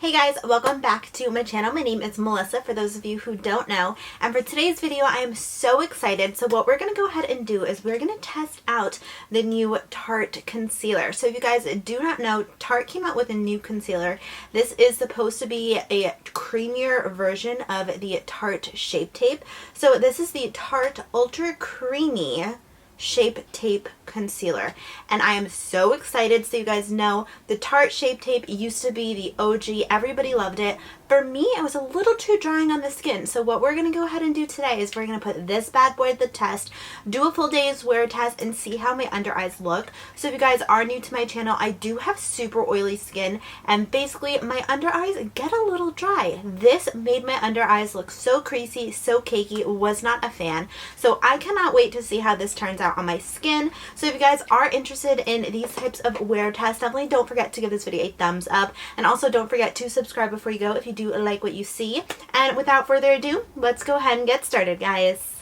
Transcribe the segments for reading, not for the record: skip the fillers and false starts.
Hey guys, welcome back to my channel. My name is Melissa, for those of you who don't know. And for today's video, I am so excited. So what we're going to go ahead and do is we're going to test out the new Tarte concealer. So if you guys do not know, Tarte came out with a new concealer. This is supposed to be a creamier version of the Tarte Shape Tape. So this is the Tarte Ultra Creamy Shape Tape concealer, and I am so excited. So you guys know the Tarte Shape Tape used to be the OG. Everybody loved it. For me, it was a little too drying on the skin. So what we're going to go ahead and do today is we're going to put this bad boy to the test, do a full day's wear test, and see how my under eyes look. So if you guys are new to my channel, I do have super oily skin, and basically my under eyes get a little dry. This made my under eyes look so creasy, so cakey. Was not a fan. So I cannot wait to see how this turns out on my skin. So if you guys are interested in these types of wear tests, definitely don't forget to give this video a thumbs up, and also don't forget to subscribe before you go if you do like what you see. And without further ado, let's go ahead and get started, guys.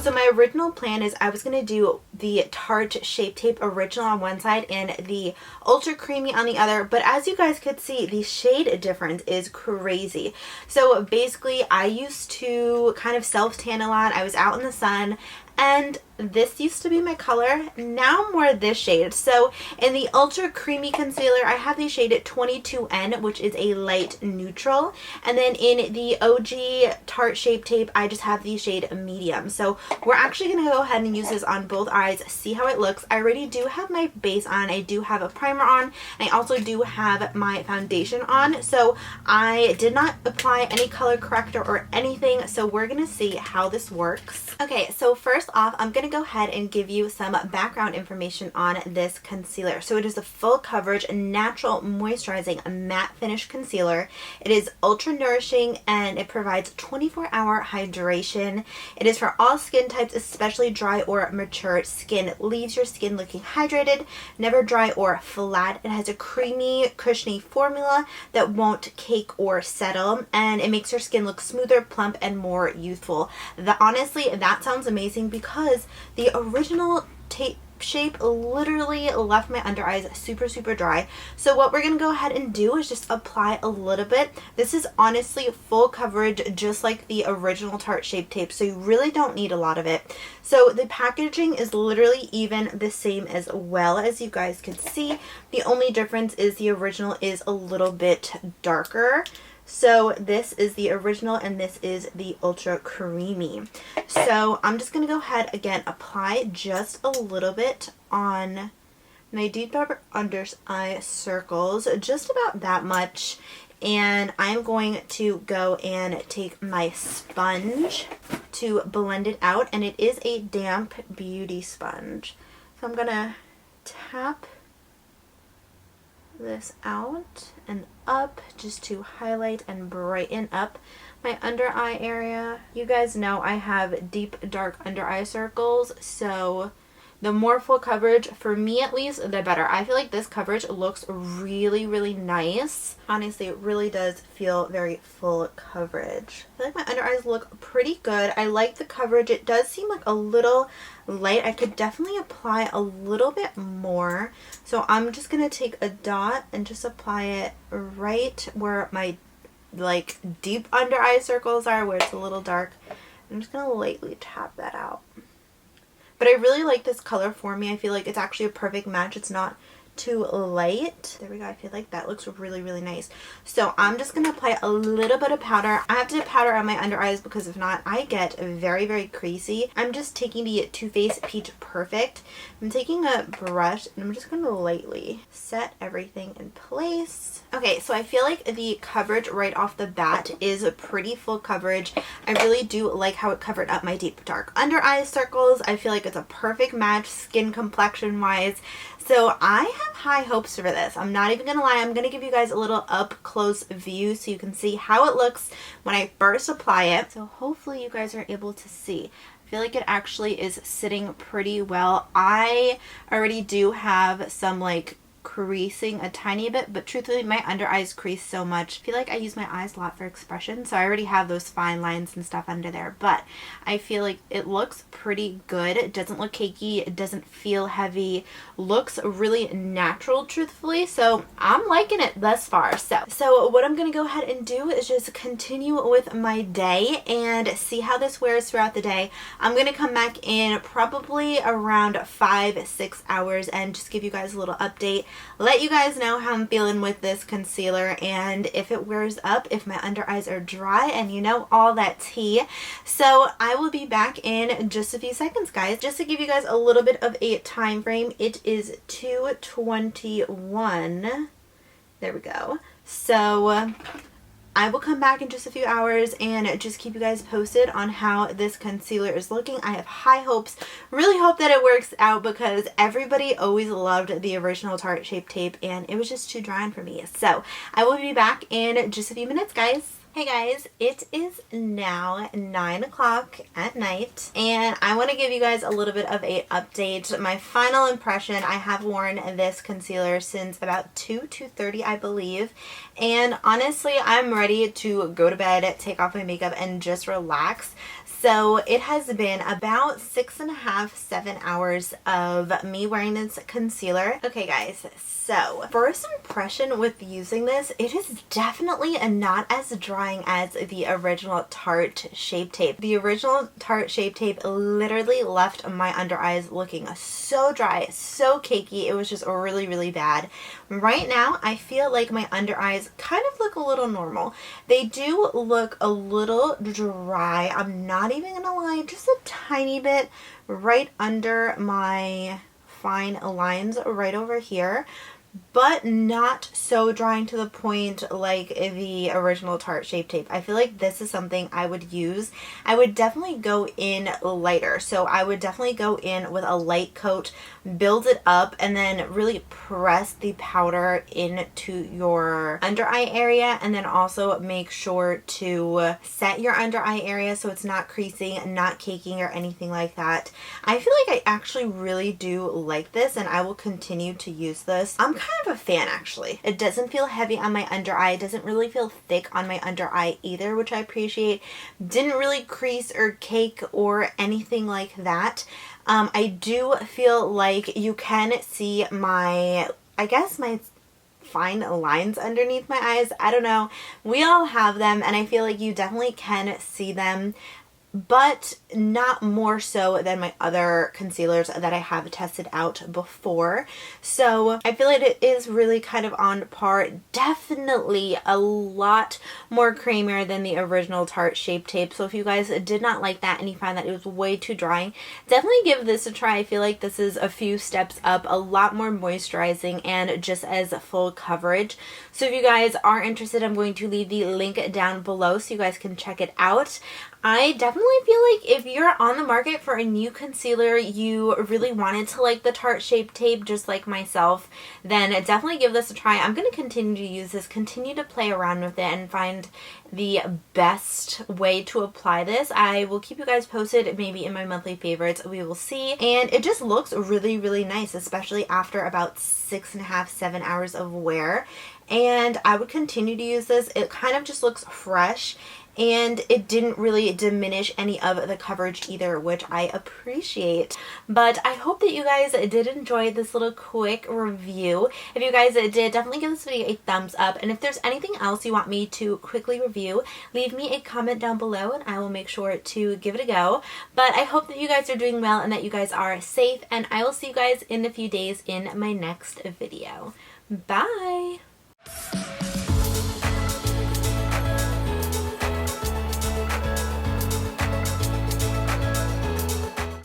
So my original plan is I was going to do the Tarte Shape Tape Original on one side and the Ultra Creamy on the other, but as you guys could see, the shade difference is crazy. So basically, I used to kind of self-tan a lot. I was out in the sun, and this used to be my color. Now I'm more this shade. So in the Ultra Creamy Concealer, I have the shade 22N, which is a light neutral. And then in the OG Tarte Shape Tape, I just have the shade medium. So we're actually going to go ahead and use this on both eyes, see how it looks. I already do have my base on. I do have a primer on. And I also do have my foundation on. So I did not apply any color corrector or anything. So we're going to see how this works. Okay, so first off, I'm going to go ahead and give you some background information on this concealer. So it is a full coverage, natural moisturizing matte finish concealer. It is ultra nourishing and it provides 24-hour hydration. It is for all skin types, especially dry or mature skin. It leaves your skin looking hydrated, never dry or flat. It has a creamy, cushiony formula that won't cake or settle, and it makes your skin look smoother, plump, and more youthful. Honestly, that sounds amazing because the original tape shape literally left my under eyes super dry. So what we're gonna go ahead and do is just apply a little bit. This is honestly full coverage, just like the original Tarte Shape Tape, so you really don't need a lot of it. So the packaging is literally even the same as well, as you guys can see. The only difference is the original is a little bit darker. So this is the original and this is the Ultra Creamy. So I'm just going to go ahead again, apply just a little bit on my deep dark under eye circles, just about that much. And I'm going to go and take my sponge to blend it out, and it is a damp beauty sponge. So I'm going to tap this out and up just to highlight and brighten up my under eye area. You guys know I have deep dark under eye circles, so the more full coverage, for me at least, the better. I feel like this coverage looks really nice. Honestly, it really does feel very full coverage. I feel like my under eyes look pretty good. I like the coverage. It does seem like a little light. I could definitely apply a little bit more. So I'm just going to take a dot and just apply it right where my like deep under eye circles are, where it's a little dark. I'm just going to lightly tap that out. But I really like this color for me. I feel like it's actually a perfect match. It's not too light. There we go. I feel like that looks really nice. So I'm just going to apply a little bit of powder. I have to powder on my under eyes because if not, I get very creasy. I'm just taking the Too Faced Peach Perfect. I'm taking a brush and I'm just going to lightly set everything in place. Okay, so I feel like the coverage right off the bat is a pretty full coverage. I really do like how it covered up my deep dark under eye circles. I feel like it's a perfect match skin complexion wise. So I have high hopes for this. I'm not even gonna lie. I'm gonna give you guys a little up close view so you can see how it looks when I first apply it. So hopefully you guys are able to see. I feel like it actually is sitting pretty well. I already do have some like creasing a tiny bit, but truthfully my under eyes crease so much. I feel like I use my eyes a lot for expression, so I already have those fine lines and stuff under there, but I feel like it looks pretty good. It doesn't look cakey, it doesn't feel heavy, looks really natural truthfully, so I'm liking it thus far. So what I'm gonna go ahead and do is just continue with my day and see how this wears throughout the day. I'm gonna come back in probably around 5-6 hours and just give you guys a little update, let you guys know how I'm feeling with this concealer and if it wears up, if my under eyes are dry, and you know, all that tea. So I will be back in just a few seconds, guys. Just to give you guys a little bit of a time frame, it is 2:21. There we go. So I will come back in just a few hours and just keep you guys posted on how this concealer is looking. I have high hopes. Really hope that it works out because everybody always loved the original Tarte Shape Tape and it was just too dry for me. So I will be back in just a few minutes, guys. Hey guys, it is now 9 o'clock at night and I want to give you guys a little bit of an update. My final impression, I have worn this concealer since about 2:30 I believe, and honestly I'm ready to go to bed, take off my makeup and just relax. So it has been about 6.5-7 hours of me wearing this concealer. Okay guys, so first impression with using this, it is definitely not as drying as the original Tarte Shape Tape. The original Tarte Shape Tape literally left my under eyes looking so dry, so cakey. It was just really bad. Right now, I feel like my under eyes kind of look a little normal. They do look a little dry. I'm not even gonna lie, just a tiny bit right under my fine lines right over here, but not so drying to the point like the original Tarte Shape Tape. I feel like this is something I would use. I would definitely go in lighter. So I would definitely go in with a light coat, build it up, and then really press the powder into your under eye area, and then also make sure to set your under eye area so it's not creasing, not caking or anything like that. I feel like I actually really do like this and I will continue to use this. I'm kind of a fan actually. It doesn't feel heavy on my under eye. It doesn't really feel thick on my under eye either, which I appreciate. Didn't really crease or cake or anything like that. I do feel like you can see my, I guess my fine lines underneath my eyes. I don't know. We all have them and I feel like you definitely can see them, but not more so than my other concealers that I have tested out before. So I feel like it is really kind of on par. Definitely a lot more creamier than the original Tarte Shape Tape. So if you guys did not like that and you find that it was way too drying, definitely give this a try. I feel like this is a few steps up, a lot more moisturizing and just as full coverage. So if you guys are interested, I'm going to leave the link down below so you guys can check it out. I definitely feel like if you're on the market for a new concealer, you really wanted to like the Tarte Shape Tape just like myself, then definitely give this a try. I'm going to continue to use this, continue to play around with it and find the best way to apply this. I will keep you guys posted maybe in my monthly favorites. We will see. And it just looks really nice, especially after about 6.5-7 hours of wear. And I would continue to use this. It kind of just looks fresh. And it didn't really diminish any of the coverage either, which I appreciate. But I hope that you guys did enjoy this little quick review. If you guys did, definitely give this video a thumbs up. And if there's anything else you want me to quickly review, leave me a comment down below and I will make sure to give it a go. But I hope that you guys are doing well and that you guys are safe. And I will see you guys in a few days in my next video. Bye!